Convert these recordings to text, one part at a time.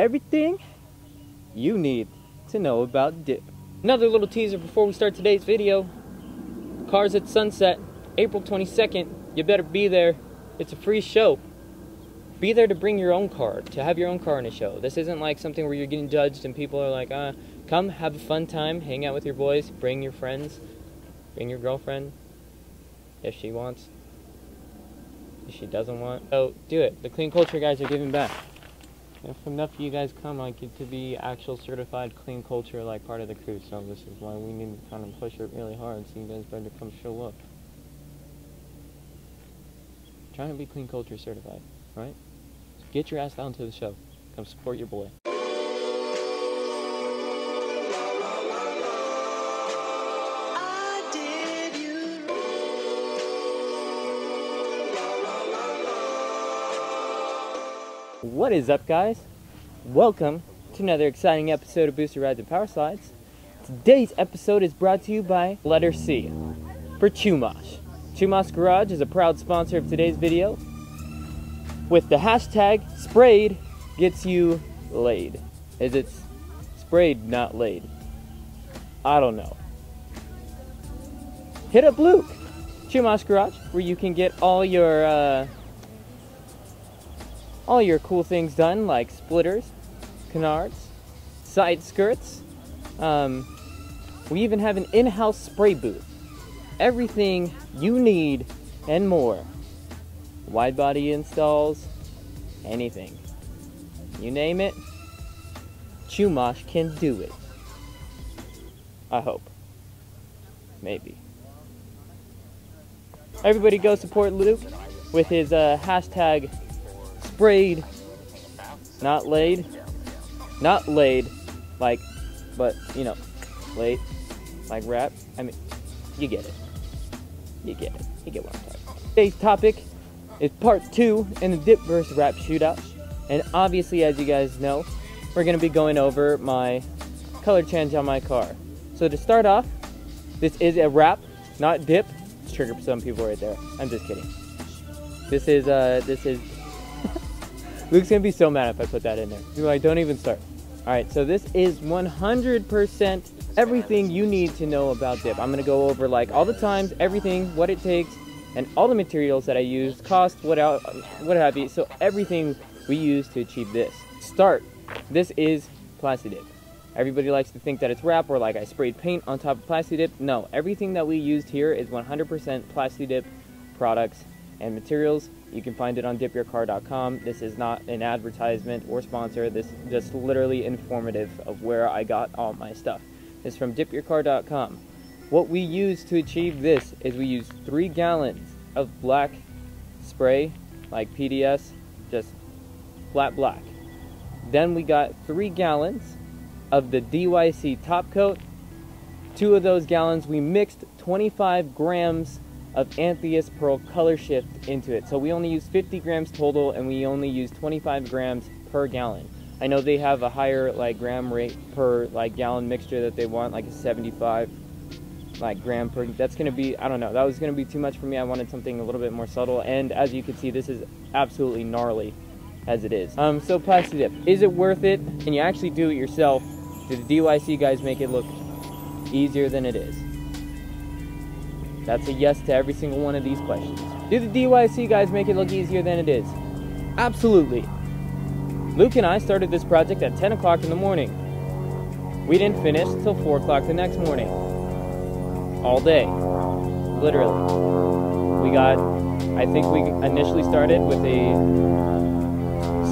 everything you need to know about dip. Another little teaser before we start today's video. Cars at Sunset, April 22nd. You better be there. It's a free show. Be there to bring your own car, to have your own car in a show. This isn't like something where you're getting judged and people are like, come have a fun time, hang out with your boys, bring your friends, bring your girlfriend, if she wants, if she doesn't want. So do it. The clean culture guys are giving back. If enough of you guys come, I get to be actual certified clean culture, like part of the crew. So this is why we need to kind of push it really hard. So you guys better come show up. Trying to be clean culture certified, right? So get your ass down to the show. Come support your boy. What is up, guys? Welcome to another exciting episode of Booster Rides and Power Slides. Today's episode is brought to you by letter C for Chumash. Chumash Garage is a proud sponsor of today's video with the hashtag sprayed gets you laid. Is it sprayed, not laid? I don't know. Hit up Luke, Chumash Garage, where you can get all your cool things done, like splitters, canards, side skirts. We even have an in-house spray booth. Everything you need and more. Wide body installs, anything. You name it, Chumash can do it. I hope. Maybe. Everybody go support Luke with his hashtag sprayed, not laid, like, but you know, laid, like rap. I mean, you get it. You get it. You get what I'm talking about. Today's topic is part 2 in the dip versus wrap shootout, and obviously, as you guys know, we're gonna be going over my color change on my car. So to start off, this is a wrap, not dip. It's trigger for some people right there. I'm just kidding. This is Luke's gonna be so mad if I put that in there. He's like, don't even start. Alright, so this is 100% everything you need to know about dip. I'm gonna go over like all the times, everything, what it takes, and all the materials that I use, cost, what have you. So everything we use to achieve this. Start. This is Plastidip. Everybody likes to think that it's wrap or like I sprayed paint on top of Plastidip. No, everything that we used here is 100% Plastidip products and materials. You can find it on dipyourcar.com. This is not an advertisement or sponsor. This is just literally informative of where I got all my stuff. It's from dipyourcar.com. What we use to achieve this is we use 3 gallons of black spray, like PDS, just flat black. Then we got 3 gallons of the DYC top coat. 2 of those gallons we mixed 25 grams of Antheus Pearl color shift into it. So we only use 50 grams total and we only use 25 grams per gallon. I know they have a higher like gram rate per like gallon mixture that they want, like a 75 like gram per. That's gonna be, I don't know, that was gonna be too much for me. I wanted something a little bit more subtle, and as you can see, this is absolutely gnarly as it is. So Plastidip, is it worth it? Can you actually do it yourself? Do the DYC guys make it look easier than it is? That's a yes to every single one of these questions. Do the DYC guys make it look easier than it is? Absolutely. Luke and I started this project at 10 o'clock in the morning. We didn't finish till 4 o'clock the next morning. All day. Literally. We got, I think we initially started with a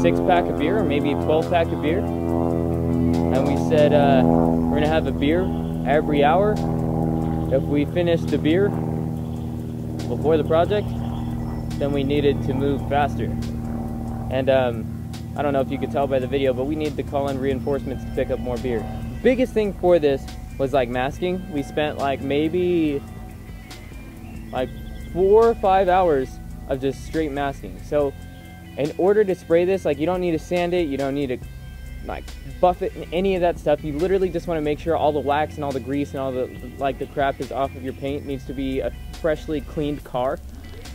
6-pack of beer, or maybe a 12-pack of beer. And we said, we're gonna have a beer every hour. If we finished the beer before the project, then we needed to move faster. And I don't know if you could tell by the video, but we need to call in reinforcements to pick up more beer. Biggest thing for this was like masking. We spent like maybe like 4 or 5 hours of just straight masking. So in order to spray this, like you don't need to sand it, you don't need to like buff it and any of that stuff. You literally just want to make sure all the wax and all the grease and all the like the crap is off of your paint. It needs to be a freshly cleaned car.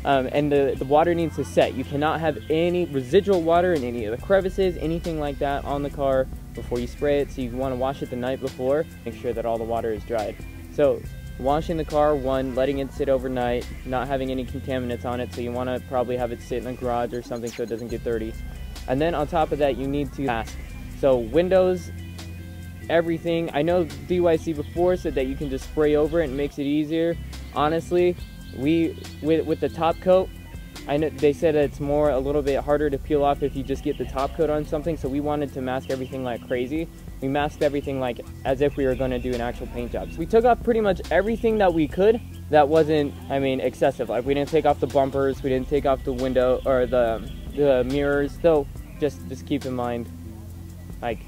and the water needs to set. You cannot have any residual water in any of the crevices, anything like that on the car before you spray it. So you want to wash it the night before, make sure that all the water is dried. So washing the car, one, letting it sit overnight, not having any contaminants on it, so you want to probably have it sit in a garage or something so it doesn't get dirty. And then on top of that, you need to mask. So windows, everything. I know DYC before said that you can just spray over it and it makes it easier. Honestly, with the top coat, I know they said it's a little bit harder to peel off if you just get the top coat on something, so we wanted to mask everything like crazy. We masked everything like as if we were going to do an actual paint job. So we took off pretty much everything that we could that wasn't, I mean, excessive. Like we didn't take off the bumpers, we didn't take off the window or the mirrors. So just keep in mind, like,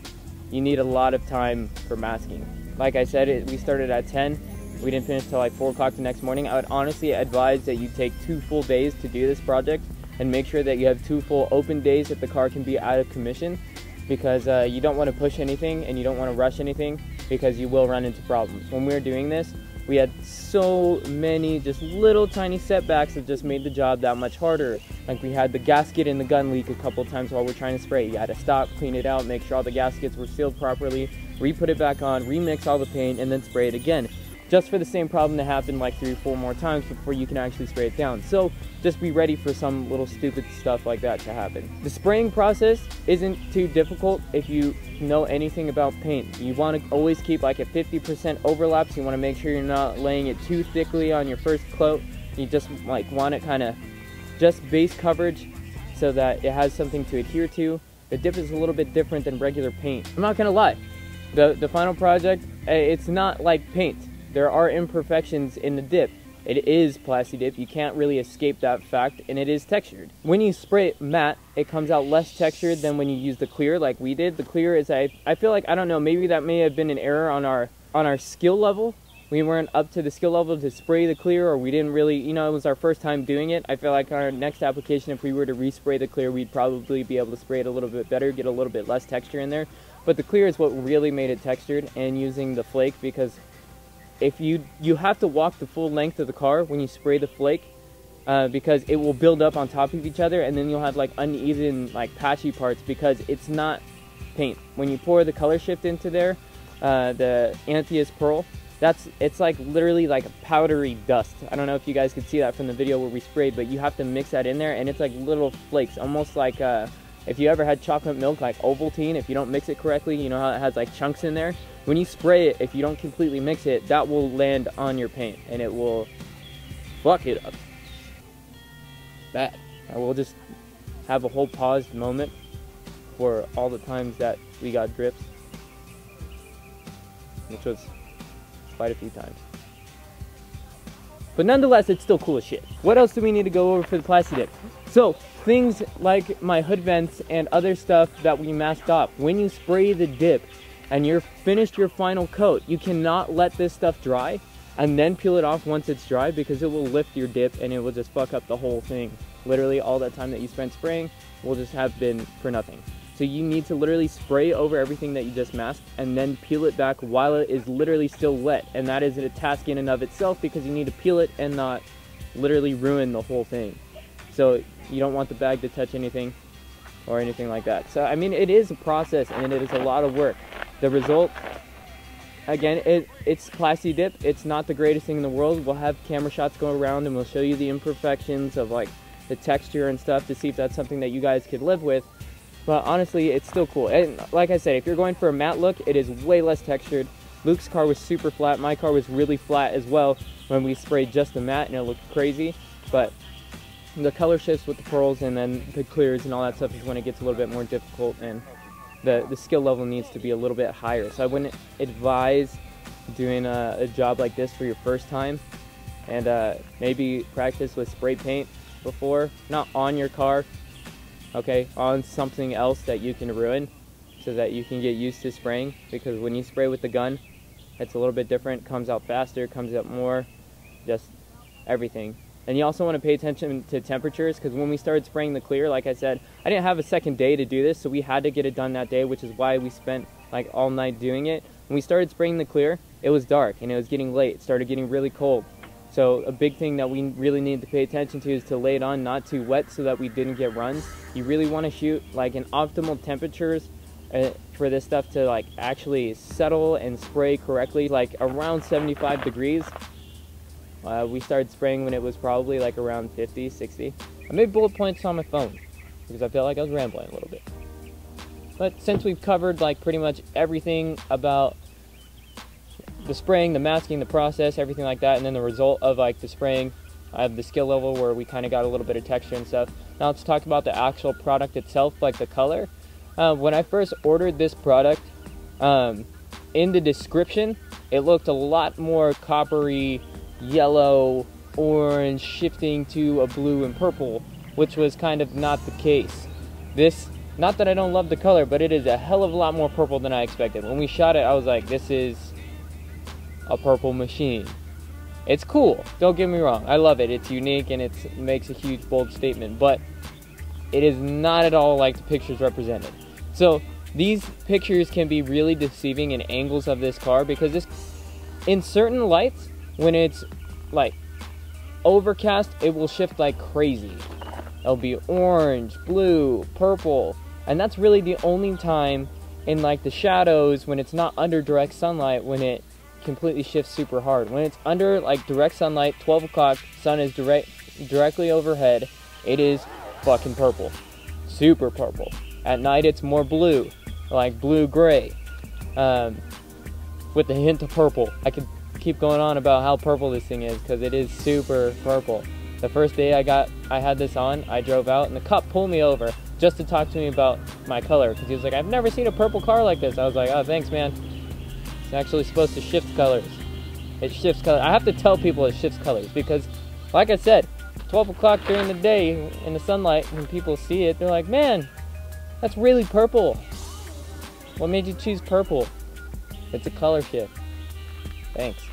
you need a lot of time for masking. Like I said, we started at 10. We didn't finish till like 4 o'clock the next morning. I would honestly advise that you take 2 full days to do this project and make sure that you have 2 full open days that the car can be out of commission, because you don't want to push anything and you don't want to rush anything, because you will run into problems. When we were doing this, we had so many just little tiny setbacks that just made the job that much harder. Like we had the gasket in the gun leak a couple times while we're trying to spray. You had to stop, clean it out, make sure all the gaskets were sealed properly, re-put it back on, remix all the paint, and then spray it again, just for the same problem to happen like 3 or 4 more times before you can actually spray it down. So just be ready for some little stupid stuff like that to happen. The spraying process isn't too difficult if you know anything about paint. You want to always keep like a 50% overlap, so you want to make sure you're not laying it too thickly on your first coat. You just like want it kind of just base coverage so that it has something to adhere to. The dip is a little bit different than regular paint. I'm not gonna lie, the final project, it's not like paint. There are imperfections in the dip. It is Plastidip, you can't really escape that fact, and it is textured. When you spray it matte, it comes out less textured than when you use the clear like we did. The clear is, I feel like, I don't know, maybe that may have been an error on our skill level. We weren't up to the skill level to spray the clear, or we didn't really, you know, it was our first time doing it. I feel like on our next application, if we were to respray the clear, we'd probably be able to spray it a little bit better, get a little bit less texture in there. But the clear is what really made it textured, and using the flake, because if you have to walk the full length of the car when you spray the flake, because it will build up on top of each other, and then you'll have like uneven, like patchy parts, because it's not paint. When you pour the color shift into there, the Antheus Pearl, it's like literally like a powdery dust. I don't know if you guys could see that from the video where we sprayed, but you have to mix that in there, and it's like little flakes, almost like if you ever had chocolate milk, like Ovaltine, if you don't mix it correctly, you know how it has like chunks in there? When you spray it, if you don't completely mix it, that will land on your paint, and it will fuck it up bad. I will just have a whole paused moment for all the times that we got drips, which was quite a few times. But nonetheless, it's still cool as shit. What else do we need to go over for the Plastidip? So, things like my hood vents and other stuff that we masked off. When you spray the dip and you're finished your final coat, you cannot let this stuff dry and then peel it off once it's dry, because it will lift your dip and it will just fuck up the whole thing. Literally all that time that you spent spraying will just have been for nothing. So you need to literally spray over everything that you just masked and then peel it back while it is literally still wet. And that is a task in and of itself, because you need to peel it and not literally ruin the whole thing. So you don't want the bag to touch anything or anything like that. So I mean, it is a process and it is a lot of work. The result, again, it's Plastidip. It's not the greatest thing in the world. We'll have camera shots go around and we'll show you the imperfections of like the texture and stuff to see if that's something that you guys could live with. But honestly, it's still cool. And like I said, if you're going for a matte look, it is way less textured. Luke's car was super flat. My car was really flat as well when we sprayed just the matte, and it looked crazy. But the color shifts with the pearls and then the clears and all that stuff is when it gets a little bit more difficult, and the skill level needs to be a little bit higher. So I wouldn't advise doing a job like this for your first time, and maybe practice with spray paint before, not on your car, okay, on something else that you can ruin, so that you can get used to spraying, because when you spray with the gun, it's a little bit different, comes out faster, comes out more, just everything. And you also want to pay attention to temperatures, because when we started spraying the clear, like I said, I didn't have a second day to do this, so we had to get it done that day, which is why we spent like all night doing it. When we started spraying the clear, it was dark and it was getting late. It started getting really cold. So a big thing that we really need to pay attention to is to lay it on not too wet so that we didn't get runs. You really want to shoot like in optimal temperatures for this stuff to like actually settle and spray correctly, like around 75 degrees. We started spraying when it was probably like around 50, 60. I made bullet points on my phone because I felt like I was rambling a little bit. But since we've covered like pretty much everything about the spraying, the masking, the process, everything like that, and then the result of like the spraying, I have the skill level where we kind of got a little bit of texture and stuff. Now let's talk about the actual product itself, like the color. When I first ordered this product, in the description, it looked a lot more coppery, yellow, orange, shifting to a blue and purple, which was kind of not the case. This, not that I don't love the color, but it is a hell of a lot more purple than I expected. When we shot it, I was like, this is a purple machine. It's cool, don't get me wrong, I love it, it's unique and it makes a huge bold statement, but it is not at all like the pictures represented. So these pictures can be really deceiving in angles of this car, because this, in certain lights, when it's like overcast, it will shift like crazy. It'll be orange, blue, purple, and that's really the only time in like the shadows when it's not under direct sunlight when it completely shifts super hard. When it's under like direct sunlight, 12 o'clock, sun is directly overhead, it is fucking purple, super purple. At night it's more blue, like blue gray, with a hint of purple. I could keep going on about how purple this thing is because it is super purple. The first day I had this on, I drove out and the cop pulled me over just to talk to me about my color, because he was like, I've never seen a purple car like this. I was like, oh, thanks, man. It's actually supposed to shift colors. It shifts colors. I have to tell people it shifts colors because, like I said, 12 o'clock during the day in the sunlight, when people see it, they're like, man, that's really purple. What made you choose purple? It's a color shift. Thanks.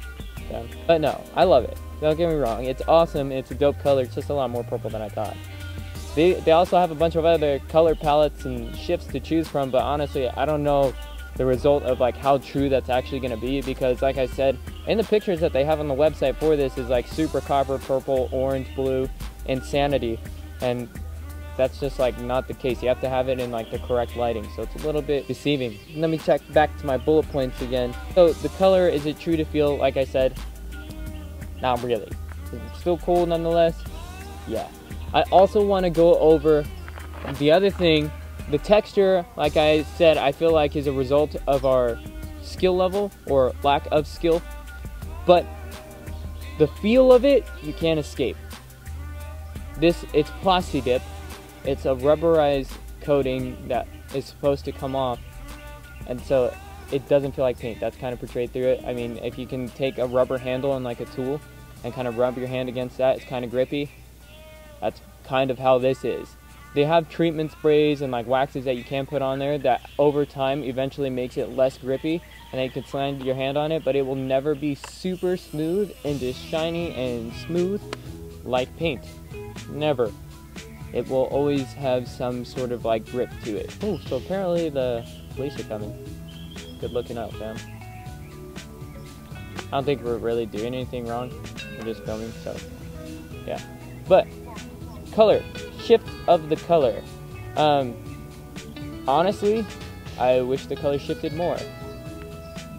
Yeah. But no, I love it. Don't get me wrong. It's awesome. It's a dope color. It's just a lot more purple than I thought. They also have a bunch of other color palettes and shifts to choose from, but honestly, I don't know the result of like how true that's actually going to be, because like I said, in the pictures that they have on the website for this is like super copper, purple, orange, blue, insanity, and that's just like not the case. You have to have it in like the correct lighting, so it's a little bit deceiving. Let me check back to my bullet points again. So the color, is it true to feel? Like I said, not really. Is it still cool nonetheless? Yeah. I also want to go over the other thing. The texture, like I said, I feel like is a result of our skill level or lack of skill, but the feel of it, you can't escape. It's Plastidip. It's a rubberized coating that is supposed to come off, and so it doesn't feel like paint. That's kind of portrayed through it. I mean, if you can take a rubber handle and like a tool and kind of rub your hand against that, it's kind of grippy. That's kind of how this is. They have treatment sprays and like waxes that you can put on there that over time eventually makes it less grippy, and then you can slam your hand on it, but it will never be super smooth and just shiny and smooth like paint. Never. It will always have some sort of like grip to it. Oh, so apparently the police are coming. Good looking out, fam. I don't think we're really doing anything wrong. We're just filming, so yeah. But color, shift of the color. Honestly, I wish the color shifted more.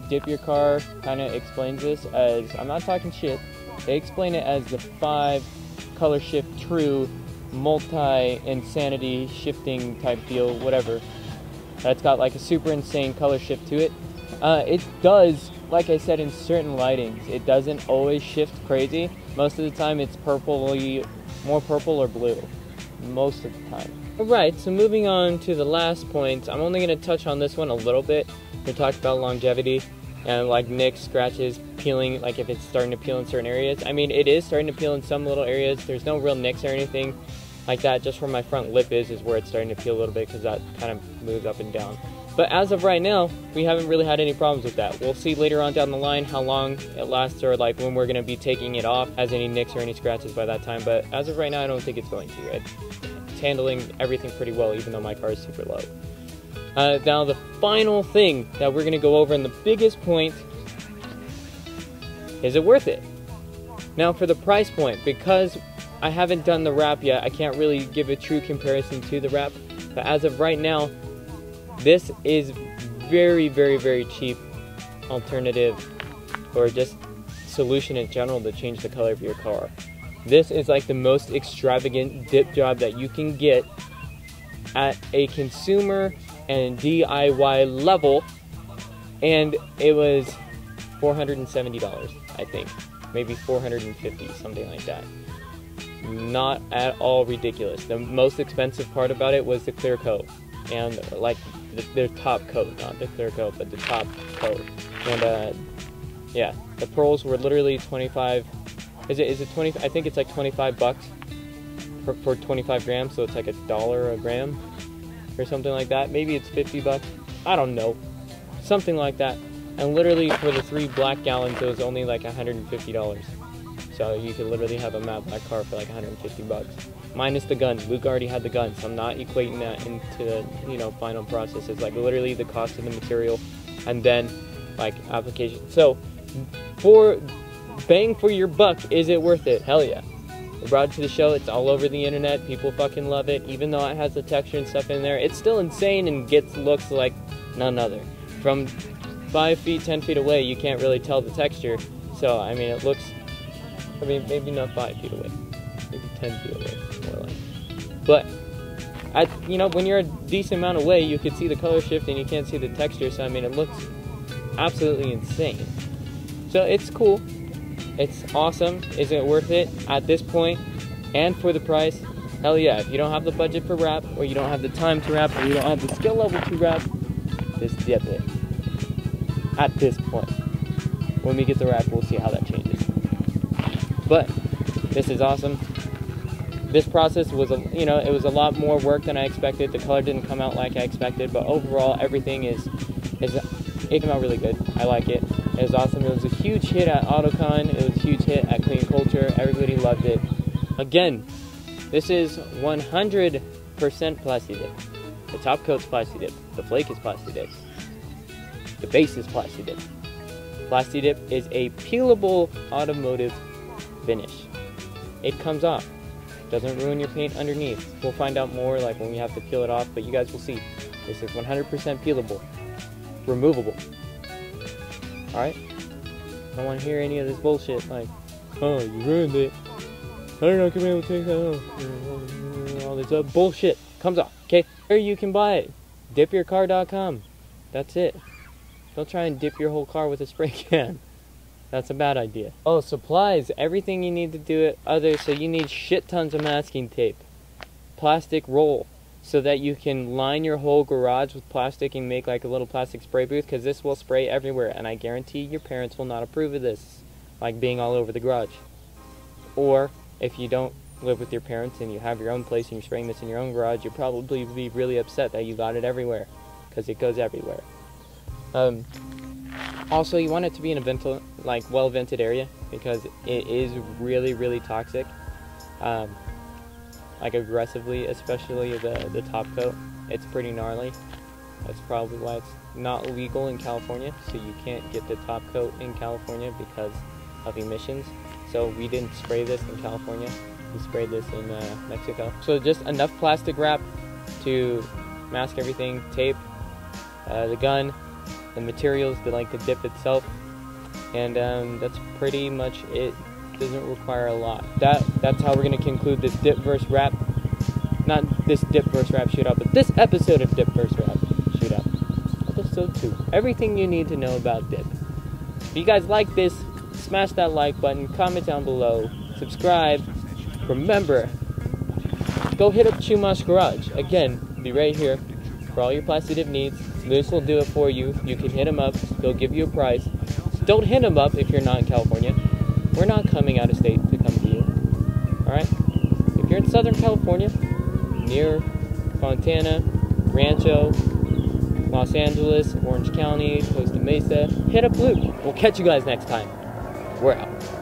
Dip Your Car kind of explains this as, I'm not talking shit, they explain it as the 5 color shift true multi-insanity shifting type deal, whatever. That's got like a super insane color shift to it. It does, like I said, in certain lightings, it doesn't always shift crazy. Most of the time it's purpley, more purple or blue. Most of the time. Alright, so moving on to the last point, I'm only going to touch on this one a little bit. We talked about longevity and like nicks, scratches, peeling, like if it's starting to peel in certain areas. I mean, it is starting to peel in some little areas. There's no real nicks or anything like that. Just where my front lip is where it's starting to peel a little bit, because that kind of moves up and down. But as of right now, we haven't really had any problems with that. We'll see later on down the line how long it lasts, or like when we're going to be taking it off, has any nicks or any scratches by that time. But as of right now, I don't think it's going to. It's handling everything pretty well, even though my car is super low. Now the final thing that we're going to go over, and the biggest point, is it worth it? Now for the price point, because I haven't done the wrap yet, I can't really give a true comparison to the wrap, but as of right now, this is very, very, very cheap alternative, or just solution in general to change the color of your car. This is like the most extravagant dip job that you can get at a consumer and DIY level, and it was $470, I think, maybe $450, something like that. Not at all ridiculous. The most expensive part about it was the clear coat, and like the top coat, not the clear coat, but the top coat. And yeah, the pearls were literally 25. Is it 20? I think it's like 25 bucks for 25 grams, so it's like $1 a gram or something like that. Maybe it's 50 bucks. I don't know, something like that. And literally for the 3 black gallons, it was only like $150. So you could literally have a matte black car for like 150 bucks, minus the gun. Luke already had the gun, so I'm not equating that into the, you know, final process. It's like literally the cost of the material, and then like application. So for bang for your buck, is it worth it? Hell yeah. We brought it to the show. It's all over the internet. People fucking love it. Even though it has the texture and stuff in there, it's still insane and looks like none other. From 5 feet, 10 feet away, you can't really tell the texture. So I mean, it looks, I mean, maybe not 5 feet away, maybe 10 feet away, more like. But you know, when you're a decent amount away, you can see the color shift and you can't see the texture. So I mean, it looks absolutely insane. So it's cool. It's awesome. Is it worth it at this point? And for the price, hell yeah. If you don't have the budget for wrap, or you don't have the time to wrap, or you don't have the skill level to wrap, just dip it. At this point. When we get the wrap, we'll see how that changes. But this is awesome. This process was, you know, it was a lot more work than I expected. The color didn't come out like I expected, but overall, everything it came out really good. I like it. It was awesome. It was a huge hit at AutoCon. It was a huge hit at Clean Culture. Everybody loved it. Again, this is 100% Plastidip. The top coat's Plastidip. The flake is Plastidip. The base is Plastidip. Plastidip is a peelable automotive finish. It comes off. Doesn't ruin your paint underneath. We'll find out more like when we have to peel it off, but you guys will see. This is 100% peelable. Removable. Alright? I don't want to hear any of this bullshit like, oh, you ruined it. I'm not going to be able to take that off. All this bullshit comes off, okay? Or you can buy it. Dipyourcar.com. That's it. Don't try and dip your whole car with a spray can. That's a bad idea. Oh, supplies. Everything you need to do it. So you need shit tons of masking tape. Plastic roll. So that you can line your whole garage with plastic and make like a little plastic spray booth, because this will spray everywhere, and I guarantee your parents will not approve of this, like being all over the garage. Or if you don't live with your parents and you have your own place and you're spraying this in your own garage, you'll probably be really upset that you got it everywhere, because it goes everywhere. Also, you want it to be in a well-vented area, because it is really, really toxic. Like aggressively, especially the top coat. It's pretty gnarly. That's probably why it's not legal in California, so you can't get the top coat in California because of emissions. So we didn't spray this in California, we sprayed this in Mexico. So just enough plastic wrap to mask everything, tape, the gun, the materials, the dip itself, and that's pretty much it. Doesn't require a lot. That's how we're gonna conclude this dip versus wrap. Not this dip versus wrap shootout, but this episode of dip versus wrap shootout. Episode 2. Everything you need to know about dip. If you guys like this, smash that like button, comment down below, subscribe. Remember, go hit up Chumash Garage. Again, be right here for all your Plastidip needs. Moose will do it for you. You can hit him up. He'll give you a price. Don't hit him up if you're not in California. We're not coming out of state to come to you. Alright? If you're in Southern California, near Fontana, Rancho, Los Angeles, Orange County, Costa Mesa, hit up Luke. We'll catch you guys next time. We're out.